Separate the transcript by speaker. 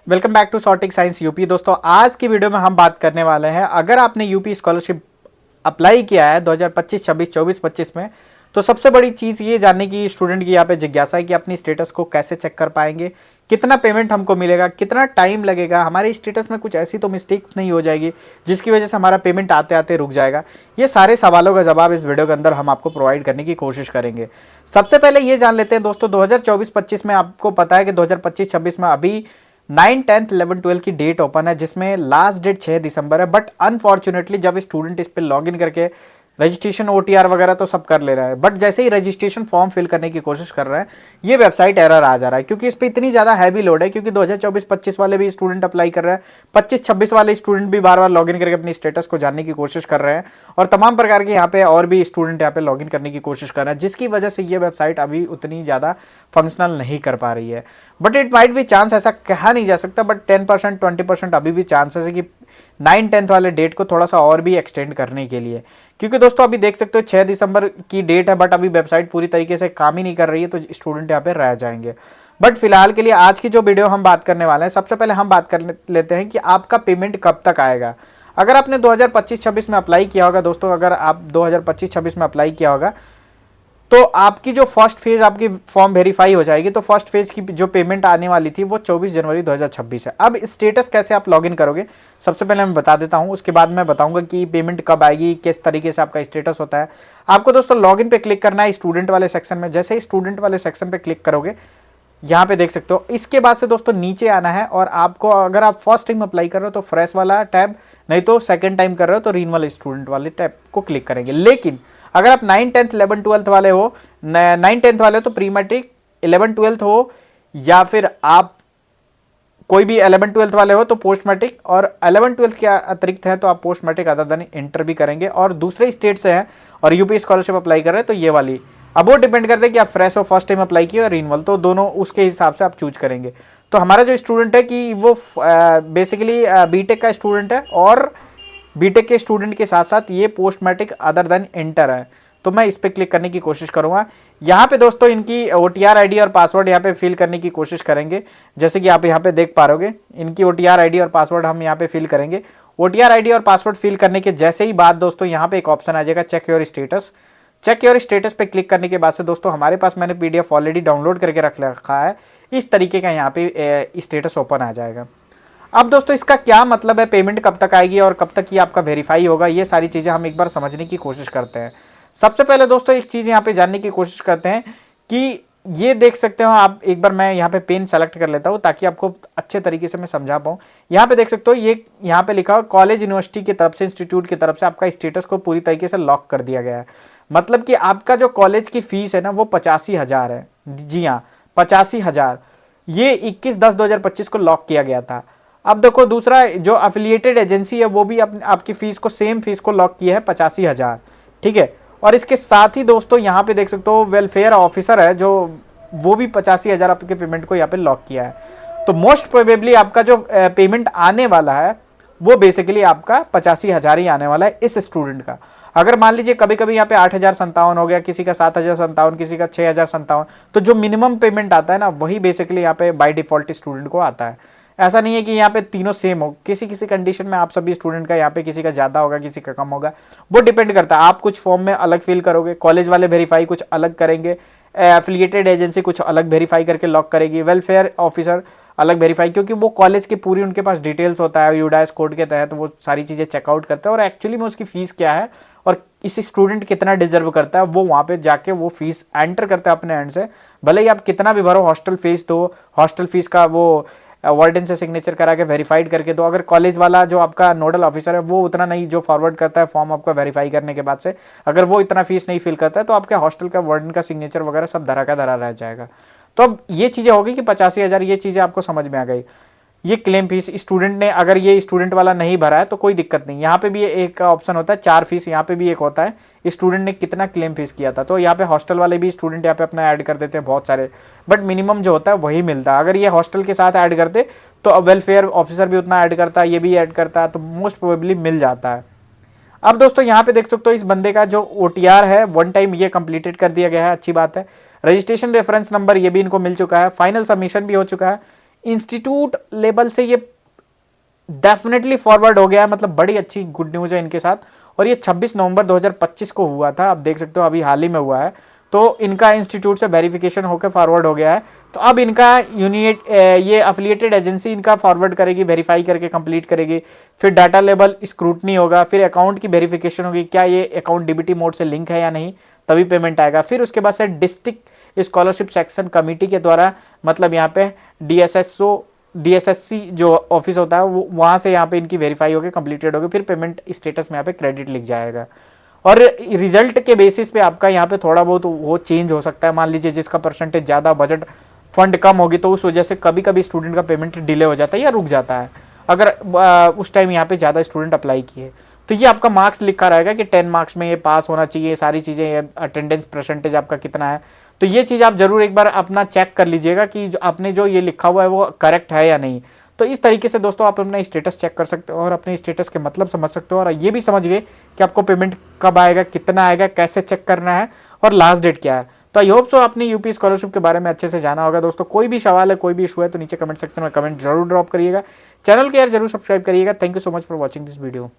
Speaker 1: Welcome back to सॉटिक science यूपी। दोस्तों आज की वीडियो में हम बात करने वाले हैं, अगर आपने यूपी स्कॉलरशिप अप्लाई किया है 2025, 26, 24, 25 में, तो सबसे बड़ी चीज़ ये जानने की स्टूडेंट की यहाँ पे जिज्ञासा है कि अपनी स्टेटस को कैसे चेक कर पाएंगे, कितना पेमेंट हमको मिलेगा, कितना टाइम लगेगा, हमारे स्टेटस में कुछ ऐसी तो मिस्टेक्स नहीं हो जाएगी जिसकी वजह से हमारा पेमेंट आते आते रुक जाएगा। ये सारे सवालों का जवाब इस वीडियो के अंदर हम आपको प्रोवाइड करने की कोशिश करेंगे। सबसे पहले ये जान लेते हैं दोस्तों, 2024-25 में आपको पता है कि 2025-26 में अभी 9, 10, 11, 12 की डेट ओपन है, जिसमें लास्ट डेट 6 दिसंबर है। बट अनफॉर्चुनेटली जब स्टूडेंट इस पर लॉग इन करके रजिस्ट्रेशन ओटीआर वगैरह तो सब कर ले रहा है, बट जैसे ही रजिस्ट्रेशन फॉर्म फिल करने की कोशिश कर रहा है ये वेबसाइट एरर आ जा रहा है, क्योंकि इस पर इतनी ज़्यादा हैवी लोड है। क्योंकि 2024-25 वाले भी स्टूडेंट अप्लाई कर रहे हैं, 25-26 वाले स्टूडेंट भी बार बार लॉगिन करके अपनी स्टेटस को जानने की कोशिश कर रहे हैं, और तमाम प्रकार के यहाँ पे और भी स्टूडेंट यहाँ पे लॉगिन करने की कोशिश कर रहे हैं, जिसकी वजह से ये वेबसाइट अभी उतनी ज़्यादा फंक्शनल नहीं कर पा रही है। बट इट माइट भी चांस, ऐसा कहा नहीं जा सकता, बट 10%, 20% अभी भी चांसेस है कि 9, 10 वाले डेट को थोड़ा सा और भी एक्सटेंड करने के लिए। क्योंकि दोस्तों अभी देख सकते हो 6 दिसंबर की डेट है, बट अभी वेबसाइट पूरी तरीके से काम ही नहीं कर रही है, तो स्टूडेंट यहाँ पे रह जाएंगे। बट फिलहाल के लिए आज की जो वीडियो हम बात करने वाले हैं, सबसे पहले हम बात कर लेते हैं कि आपका पेमेंट कब तक आएगा। अगर आपने 2025-26 में अप्लाई किया होगा दोस्तों, अगर आप 2025-26 में अप्लाई किया होगा तो आपकी जो फर्स्ट फेज आपकी फॉर्म वेरीफाई हो जाएगी, तो फर्स्ट फेज की जो पेमेंट आने वाली थी वो 24 जनवरी 2026 है। अब स्टेटस कैसे आप लॉगिन करोगे सबसे पहले मैं बता देता हूं, उसके बाद मैं बताऊंगा कि पेमेंट कब आएगी, किस तरीके से आपका स्टेटस होता है। आपको दोस्तों लॉगिन पे क्लिक करना है स्टूडेंट वाले सेक्शन में। जैसे ही स्टूडेंट वाले सेक्शन पे क्लिक करोगे, यहाँ पे देख सकते हो, इसके बाद से दोस्तों नीचे आना है, और आपको अगर आप फर्स्ट टाइम अप्लाई कर रहे हो तो फ्रेश वाला टैब, नहीं तो सेकंड टाइम कर रहे हो तो रिन्यूअल स्टूडेंट वाले टैब को क्लिक करेंगे। लेकिन अगर आप 9, 10, 11, 12 वाले हो, 9, 10 वाले हो तो प्री मैट्रिक, 11, 12 हो, या फिर आप कोई भी 11, 12 वाले हो तो पोस्ट मैट्रिक, और 11, 12 के अतिरिक्त है तो आप post matric other than inter भी करेंगे, और दूसरे स्टेट से हैं और यूपी स्कॉलरशिप अप्लाई कर रहे हैं तो ये वाली। अब वो डिपेंड करते हैं कि आप फ्रेश हो, फर्स्ट टाइम अप्लाई किया, और रिन्यूअल, तो दोनों उसके हिसाब से आप चूज करेंगे। तो हमारा जो स्टूडेंट है कि वो बेसिकली बीटेक का स्टूडेंट है, और बीटेक के स्टूडेंट के साथ साथ ये post matric other than inter है, तो मैं इस पर क्लिक करने की कोशिश करूंगा। यहाँ पे दोस्तों इनकी ओटीआर आईडी और पासवर्ड यहाँ पे फिल करने की कोशिश करेंगे। जैसे कि आप यहाँ पे देख पा रहे, इनकी ओटीआर आईडी और पासवर्ड हम यहाँ पे फिल करेंगे। ओटीआर आईडी और पासवर्ड फिल करने के जैसे ही बाद दोस्तों यहाँ पे एक ऑप्शन आ जाएगा check your status. Check your status पे क्लिक करने के बाद से दोस्तों हमारे पास, मैंने पीडीएफ ऑलरेडी डाउनलोड करके रख रखा है, इस तरीके का यहाँ पे स्टेटस ओपन आ जाएगा। अब दोस्तों इसका क्या मतलब है, पेमेंट कब तक आएगी और कब तक ये आपका वेरीफाई होगा, ये सारी चीज़ें हम एक बार समझने की कोशिश करते हैं। सबसे पहले दोस्तों एक चीज़ यहाँ पे जानने की कोशिश करते हैं कि ये देख सकते हो आप, एक बार मैं यहाँ पे पेन सेलेक्ट कर लेता हूँ ताकि आपको अच्छे तरीके से मैं समझा पाऊँ। यहाँ पे देख सकते हो, ये यहाँ पे लिखा हो कॉलेज यूनिवर्सिटी की तरफ से, इंस्टीट्यूट की तरफ से आपका स्टेटस को पूरी तरीके से लॉक कर दिया गया है। मतलब कि आपका जो कॉलेज की फीस है ना वो 85,000 है। जी हाँ, 85,000 ये 21/10/2025 को लॉक किया गया था। अब देखो दूसरा जो अफिलिएटेड एजेंसी है वो भी आपकी फीस को, सेम फीस को लॉक किया है 85,000, ठीक है। और इसके साथ ही दोस्तों यहाँ पे देख सकते हो वेलफेयर ऑफिसर है जो, वो भी 85,000 आपके पेमेंट को यहाँ पे लॉक किया है। तो मोस्ट प्रोबेबली आपका जो पेमेंट आने वाला है वो बेसिकली आपका 85,000 ही आने वाला है इस स्टूडेंट का। अगर मान लीजिए कभी कभी यहाँ पे 8,057 हो गया, किसी का 7,057, किसी का 6,057, तो जो मिनिमम पेमेंट आता है ना वही बेसिकली यहाँ पे बाय डिफॉल्ट स्टूडेंट को आता है। ऐसा नहीं है कि यहाँ पे तीनों सेम हो, किसी किसी कंडीशन में आप सभी स्टूडेंट का यहाँ पे किसी का ज़्यादा होगा, किसी का कम होगा, वो डिपेंड करता है। आप कुछ फॉर्म में अलग फिल करोगे, कॉलेज वाले वेरीफाई कुछ अलग करेंगे, एफिलिएटेड एजेंसी कुछ अलग वेरीफाई करके लॉक करेगी, वेलफेयर ऑफिसर अलग वेरीफाई, क्योंकि वो कॉलेज की पूरी उनके पास डिटेल्स होता है, यूडाइस कोड के तहत वो सारी चीज़ें चेकआउट करते हैं, और एक्चुअली में उसकी फीस क्या है और इस स्टूडेंट कितना डिजर्व करता है वो वहाँ पे जाके वो फीस एंटर करता है अपने एंड से। भले ही आप कितना भी भरो, हॉस्टल फीस दो, हॉस्टल फीस का वो वार्डन से सिग्नेचर करा के वेरीफाइड करके दो। अगर कॉलेज वाला जो आपका नोडल ऑफिसर है वो उतना नहीं जो फॉरवर्ड करता है फॉर्म आपका वेरीफाई करने के बाद से, अगर वो इतना फीस नहीं फिल करता है तो आपके हॉस्टल का वार्डन का सिग्नेचर वगैरह सब धरा का धरा रह जाएगा। तो अब ये चीज़ें होगी कि 85,000, ये चीज़ें आपको समझ में आ गई। ये क्लेम फीस स्टूडेंट ने, अगर ये स्टूडेंट वाला नहीं भरा है तो कोई दिक्कत नहीं, यहाँ पे भी एक ऑप्शन होता है 4 फीस, यहाँ पे भी एक होता है स्टूडेंट ने कितना क्लेम फीस किया था। तो यहाँ पे हॉस्टल वाले भी स्टूडेंट यहाँ पे अपना ऐड कर देते हैं बहुत सारे, बट मिनिमम जो होता है वही मिलता है। अगर ये हॉस्टल के साथ ऐड करते तो वेलफेयर ऑफिसर भी उतना ऐड करता है, ये भी ऐड करता है, तो मोस्ट प्रोबेबली मिल जाता है। अब दोस्तों यहाँ पे देख सकते हो इस बंदे का जो ओटीआर है 1 टाइम ये कंप्लीटेड कर दिया गया है, अच्छी बात है। रजिस्ट्रेशन रेफरेंस नंबर ये भी इनको मिल चुका है, फाइनल सबमिशन भी हो चुका है। इंस्टीट्यूट लेवल से ये डेफिनेटली फॉरवर्ड हो गया है, मतलब बड़ी अच्छी गुड न्यूज़ है इनके साथ। और ये 26 नवंबर 2025 को हुआ था, आप देख सकते हो अभी हाल ही में हुआ है। तो इनका इंस्टीट्यूट से वेरिफिकेशन होकर फॉरवर्ड हो गया है। तो अब इनका यूनिट ये अफिलिएटेड एजेंसी इनका फॉरवर्ड करेगी, वेरीफाई करके कंप्लीट करेगी, फिर डाटा लेवल स्क्रूटनी होगा, फिर अकाउंट की वेरिफिकेशन होगी, क्या ये अकाउंट डीबीटी मोड से लिंक है या नहीं, तभी पेमेंट आएगा। फिर उसके बाद से डिस्ट्रिक्ट स्कॉलरशिप सेक्शन कमेटी के द्वारा, मतलब यहाँ पे DSSC जो ऑफिस होता है वो वहाँ से यहाँ पे इनकी वेरीफाई होगी, कंप्लीटेड होगी, फिर पेमेंट स्टेटस में यहाँ पे क्रेडिट लिख जाएगा। और रिजल्ट के बेसिस पे आपका यहाँ पे थोड़ा बहुत वो चेंज हो सकता है। मान लीजिए जिसका परसेंटेज ज़्यादा, बजट फंड कम होगी, तो उस वजह से कभी कभी स्टूडेंट का पेमेंट डिले हो जाता है या रुक जाता है, अगर उस टाइम यहाँ पे ज़्यादा स्टूडेंट अप्लाई किए। तो ये आपका मार्क्स लिखा रहेगा कि 10 मार्क्स में ये पास होना चाहिए, सारी चीज़ें, अटेंडेंस परसेंटेज आपका कितना है। तो ये चीज़ आप जरूर एक बार अपना चेक कर लीजिएगा कि जो आपने जो ये लिखा हुआ है वो करेक्ट है या नहीं। तो इस तरीके से दोस्तों आप अपना स्टेटस चेक कर सकते हो और अपने स्टेटस के मतलब समझ सकते हो, और ये भी समझ गए कि आपको पेमेंट कब आएगा, कितना आएगा, कैसे चेक करना है और लास्ट डेट क्या है। तो आई होप सो आपने यूपी स्कॉलरशिप के बारे में अच्छे से जाना होगा। दोस्तों कोई भी सवाल है, कोई भी इशू है, तो नीचे कमेंट सेक्शन में कमेंट जरूर ड्रॉप करिएगा। चैनल को यार जरूर सब्सक्राइब करिएगा। Thank you so much for watching this video.